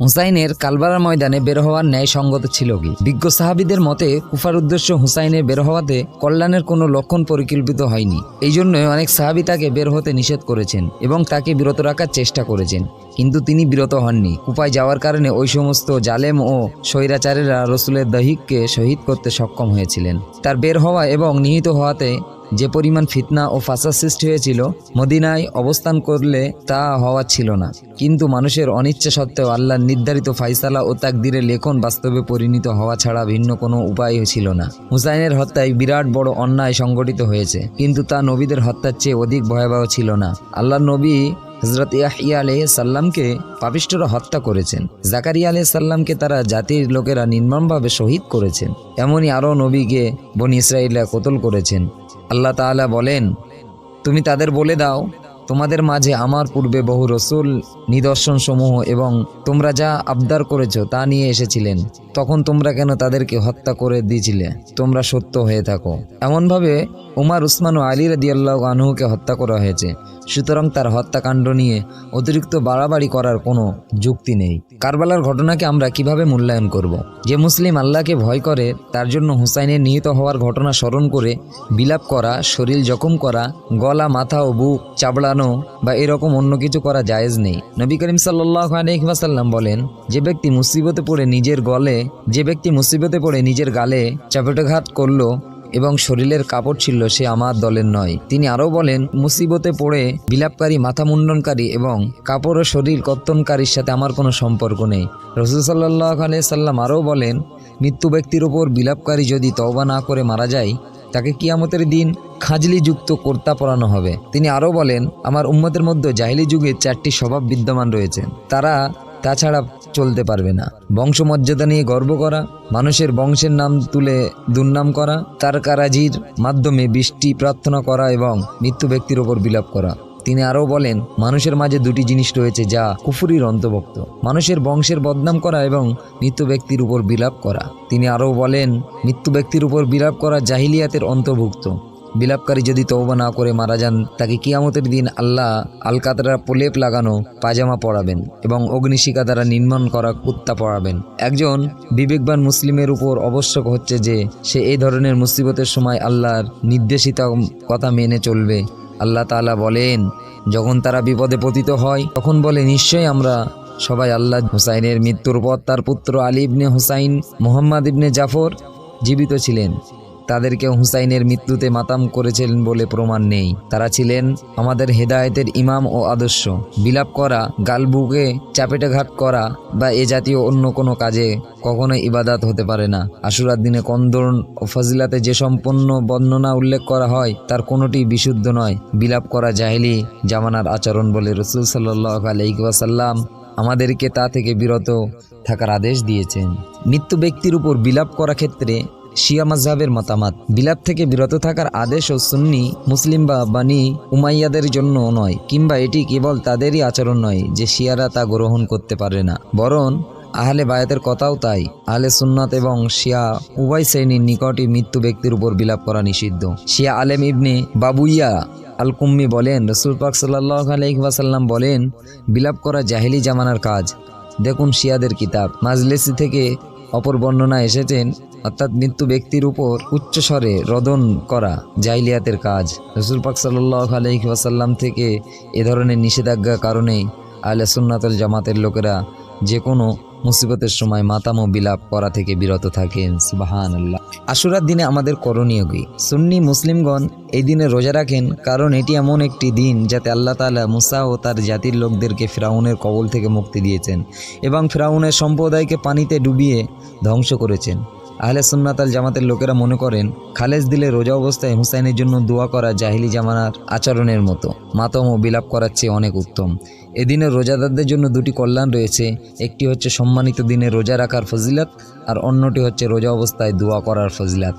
হুসাইনের কারবালার ময়দানে বের হওয়ার ন্যায় সঙ্গত ছিল কি? বিজ্ঞ সাহাবীদের মতে কুফার উদ্দেশ্য হুসাইনের বের হওয়াতে কল্যাণের কোনো লক্ষণ পরিকল্পিত হয়নি। এই জন্যই অনেক সাহাবী তাকে বের হতে নিষেধ করেছেন এবং তাকে বিরত রাখার চেষ্টা করেছেন, কিন্তু তিনি বিরত হননি। কুফায় যাওয়ার কারণে ওই সমস্ত জালেম ও স্বৈরাচারেরা রসুলের দহিককে শহীদ করতে সক্ষম হয়েছিলেন। তার বের হওয়া এবং নিহত হওয়াতে যে পরিমাণ ফিতনা ও ফাসাদ সৃষ্টি হয়েছিল, মদিনায় অবস্থান করলে তা হওয়া ছিল না। কিন্তু মানুষের অনিচ্ছা সত্ত্বেও আল্লাহর নির্ধারিত ফাইসালা ও তাকদীরের লেখন বাস্তবে পরিণত হওয়া ছাড়া ভিন্ন কোনো উপায় ছিল না। হুসাইনের হত্যায় বিরাট বড় অন্যায় সংগঠিত হয়েছে, কিন্তু তা নবীদের হত্যার চেয়ে অধিক ভয়াবহ ছিল না। আল্লাহর নবী হযরত ইয়াহইয়া আলাইহিস সালামকে পাপিষ্ঠরা হত্যা করেছেন। জাকারিয়া আলাইহিস সালামকে তারা জাতির লোকেরা নির্মমভাবে শহীদ করেছেন। এমনই আরও নবীকে বনী ইসরাঈলরা কতল করেছেন। আল্লাহ তাআলা বলেন, তুমি তাদের বলে দাও, তোমাদের মাঝে আমার পূর্বে বহু রসুল নিদর্শন সমূহ এবং তোমরা যা আবদার করেছ তা নিয়ে এসেছিলেন, তখন তোমরা কেন তাদেরকে হত্যা করে দিয়েছিলে? তোমরা সত্য হয়ে থাকো। এমনভাবে উমার, উসমান ও আলী রাদিয়াল্লাহু আনহুকে হত্যা করা হয়েছে। সুতরাং তার হত্যাকাণ্ড নিয়ে অতিরিক্ত বাড়াবাড়ি করার কোনো যুক্তি নেই। কারবালার ঘটনাকে আমরা কিভাবে মূল্যায়ন করব? যে মুসলিম আল্লাহকে ভয় করে তার জন্য হুসাইনের নিহত হওয়ার ঘটনা স্মরণ করে বিলাপ করা, শরীর জখম করা, গলা, মাথা ও বুক চাবড়ানো বা এরকম অন্য কিছু করা জায়েজ নেই। নবী করিম সাল্লাল্লাহু আলাইহি ওয়াসাল্লাম বলেন, যে ব্যক্তি মুসিবতে পড়ে নিজের গালে চাপটাঘাত করলো এবং শরীরের কাপড় ছিল, সে আমার দলের নয়। তিনি আরও বলেন, মুসিবতে পড়ে বিলাপকারী, মাথা মুন্ডনকারী এবং কাপড় ও শরীর কর্তনকারীর সাথে আমার কোনো সম্পর্ক নেই। রাসূল সাল্লাল্লাহু আলাইহি সাল্লাম আরও বলেন, মৃত্যু ব্যক্তির ওপর বিলাপকারী যদি তওবা না করে মারা যায়, তাকে কিয়ামতের দিন খাজলিযুক্ত কর্তা পরানো হবে। তিনি আরও বলেন, আমার উম্মতের মধ্যে জাহিলি যুগে 4টি স্বভাব বিদ্যমান রয়েছে, তারা তাছাড়া চলতে পারবে না। বংশমর্যাদা নিয়ে গর্ব করা, মানুষের বংশের নাম তুলে দুর্নাম করা, তারকারাজির মাধ্যমে বৃষ্টি প্রার্থনা করা এবং মৃত্যু ব্যক্তির ওপর বিলাপ করা। তিনি আরও বলেন, মানুষের মাঝে 2টি জিনিস রয়েছে যা কুফরির অন্তর্ভুক্ত: মানুষের বংশের বদনাম করা এবং মৃত্যু ব্যক্তির উপর বিলাপ করা। তিনি আরও বলেন, মৃত্যু ব্যক্তির উপর বিলাপ করা জাহিলিয়াতের অন্তর্ভুক্ত। বিলাপকারী যদি তওবা না করে মারা যান, তাকে কিয়ামতের দিন আল্লাহ আলকাতরা প্রলেপ লাগানো পাজামা পরাবেন এবং অগ্নিশিখা দ্বারা নির্মাণ করা কুত্তা পরাবেন। একজন বিবেকবান মুসলিমের উপর আবশ্যক হচ্ছে যে সে এই ধরনের মুসিবতের সময় আল্লাহর নির্দেশিত কথা মেনে চলবে। আল্লাহ তাআলা বলেন, যখন তারা বিপদে পতিত হয় তখন বলে, নিশ্চয়ই আমরা সবাই আল্লাহ। হুসাইনের মৃত্যুর পর তার পুত্র আলী ইবনে হুসাইন, মুহাম্মদ ইবনে জাফর জীবিত ছিলেন। তাদেরকে হুসাইনের মৃত্যুতে মাতাম করেছিলেন বলে প্রমাণ নেই। তারা ছিলেন আমাদের হেদায়েতের ইমাম ও আদর্শ। বিলাপ করা, গালবুকে চাপেটাঘাত করা বা এ জাতীয় অন্য কোনো কাজে কখনোই ইবাদত হতে পারে না। আশুরার দিনে কন্দন ও ফজিলাতে যে সম্পূর্ণ বর্ণনা উল্লেখ করা হয় তার কোনোটি বিশুদ্ধ নয়। বিলাপ করা জাহেলি জামানার আচরণ বলে রাসূল সাল্লাল্লাহু আলাইহি ওয়াসাল্লাম আমাদেরকে তা থেকে বিরত থাকার আদেশ দিয়েছেন। মৃত্যু ব্যক্তির উপর বিলাপ করা ক্ষেত্রে শিয়া মাযহাবের মতামত, বিলাপ থেকে বিরত থাকার আদেশ ও সুন্নি মুসলিম বা বানি উমাইয়াদের জন্য নয়, কিংবা এটি কেবল তাদেরই আচরণ নয় যে শিয়ারা তা গ্রহণ করতে পারে না, বরং আহলে বায়াতের কথাও তাই। আহলে সুন্নাত এবং শিয়া উভয় শ্রেণীর নিকটই মৃত্যু ব্যক্তির উপর বিলাপ করা নিষিদ্ধ। শিয়া আলেম ইবনে বাবুইয়া আল কুম্মি বলেন, রাসূল পাক সাল্লাল্লাহু আলাইহি ওয়াসাল্লাম বলেন, বিলাপ করা জাহেলি জামানার কাজ। দেখুন শিয়াদের কিতাব মাজলিসি থেকে অপর বর্ণনা এসেছেন, অর্থাৎ মৃত্যু ব্যক্তির উপর উচ্চস্বরে রদন করা জাহিলিয়াতের কাজ। রাসূল পাক সাল্লাল্লাহু আলাইহি ওয়াসাল্লাম থেকে এ ধরনের নিষেধাজ্ঞার কারণেই আহলে সুন্নাত ওয়াল জামাতের লোকেরা যে কোনো মুসিবতের সময় মাতাম ও বিলাপ করা থেকে বিরত থাকেন। সুবহানাল্লাহ। আশুরার দিনে আমাদের করণীয় কি? সুন্নি মুসলিমগণ এই দিনে রোজা রাখেন, কারণ এটি এমন একটি দিন যাতে আল্লাহ তাআলা মুসা ও তার জাতির লোকদেরকে ফিরাউনের কবল থেকে মুক্তি দিয়েছেন এবং ফিরাউনের সম্প্রদায়কে পানিতে ডুবিয়ে ধ্বংস করেছেন। আহলে সুন্নাত ওয়াল জামাতের লোকেরা মনে করেন, খালেজ দিলে রোজা অবস্থায় হুসাইনের জন্য দোয়া করা জাহিলি জামানার আচরণের মতো, মাতম ও বিলাপ করার চেয়ে অনেক উত্তম। এদিনের রোজাদারদের জন্য 2টি কল্যাণ রয়েছে। একটি হচ্ছে সম্মানিত দিনে রোজা রাখার ফজিলত, আর অন্যটি হচ্ছে রোজা অবস্থায় দোয়া করার ফজিলত।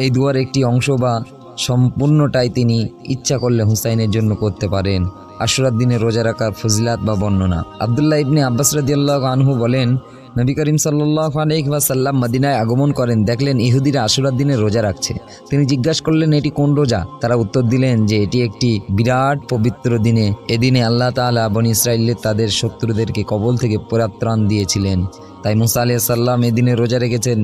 এই দোয়ার একটি অংশ বা সম্পূর্ণটাই তিনি ইচ্ছা করলে হুসাইনের জন্য করতে পারেন। আশুরার দিনে রোজা রাখার ফজিলত বা বর্ণনা। আব্দুল্লাহ ইবনে আব্বাস রাদিয়াল্লাহু আনহু বলেন, নবী করিম সাল্লাল্লাহু আলাইহি ওয়াসাল্লাম মদিনায় আগমন করেন, দেখলেন ইহুদিরা আশুরার দিনে রোজা রাখছে। তিনি জিজ্ঞাসা করলেন, এটি কোন রোজা? তারা উত্তর দিলেন যে এটি একটি বিরাট পবিত্র দিনে, এদিনে আল্লাহ তাআলা বনী ইসরাঈলের তাদের শত্রুদেরকে কবল থেকে পরিত্রাণ দিয়েছিলেন, তাই মুসা আলাইহিস সালাম এই দিনে রোজা রেখেছেন।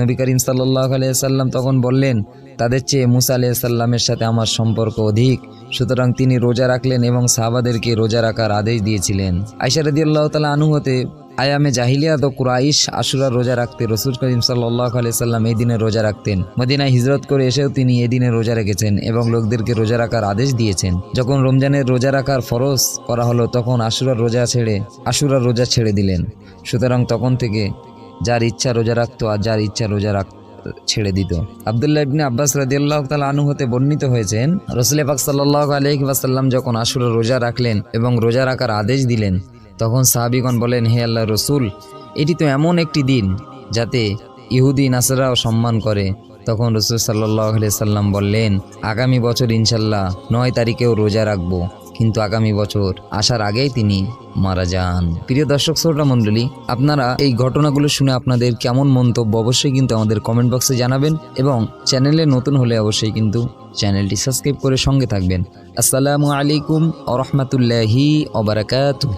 নবী করিম সাল্লাল্লাহু আলাইহি ওয়াসাল্লাম তখন বললেন, তাদের চেয়ে মুসা আলাইহিস সালামের সাথে আমার সম্পর্ক অধিক, সুতরাং তিনি রোজা রাখলেন এবং সাহাবাদেরকে রোজা রাখার আদেশ দিয়েছিলেন। আয়েশা রাদিয়াল্লাহু তাআলা আনহু হতে আয়ামে জাহিলিয়াত ও কুরাইশ আশুরার রোজা রাখতে রাসূল করিম সাল্লাল্লাহু আলাইহি সাল্লাম এই দিনে রোজা রাখতেন। মদিনায় হিজরত করে এসেও তিনি এই দিনে রোজা রেখেছেন এবং লোকদেরকে রোজা রাখার আদেশ দিয়েছেন। যখন রমজানের রোজা রাখার ফরজ করা হলো তখন আশুরার রোজা ছেড়ে দিলেন। সুতরাং তখন থেকে যার ইচ্ছা রোজা রাখতো আর যার ইচ্ছা রোজা ছেড়ে দিত। আব্দুল্লাহ ইবনে আব্বাস রাদিয়াল্লাহু তাআলা আনহু হতে বর্ণিত হয়েছেন, রাসূল পাক সাল্লাল্লাহু আলাইহি ওয়াসাল্লাম যখন আশুরার রোজা রাখলেন এবং রোজা রাখার আদেশ দিলেন, তখন সাহাবীগণ বলেন, হে আল্লাহর রাসূল, এটি তো এমন একটি দিন যাতে ইহুদি নাসারাও সম্মান করে। তখন রাসূল সাল্লাল্লাহু আলাইহি সাল্লাম বললেন, আগামী বছর ইনশাআল্লাহ 9 তারিখেও রোজা রাখবো। কিন্তু আগামী বছর আসার আগেই তিনি মারা যান। প্রিয় দর্শক শ্রোতা মণ্ডলী, আপনারা এই ঘটনাগুলো শুনে আপনাদের কেমন মন্তব্য অবশ্যই কিন্তু আমাদের কমেন্ট বক্সে জানাবেন এবং চ্যানেলে নতুন হলে অবশ্যই কিন্তু চ্যানেলটি সাবস্ক্রাইব করে সঙ্গে থাকবেন। আসসালামু আলাইকুম ওয়া রাহমাতুল্লাহি ওয়া বারাকাতুহু।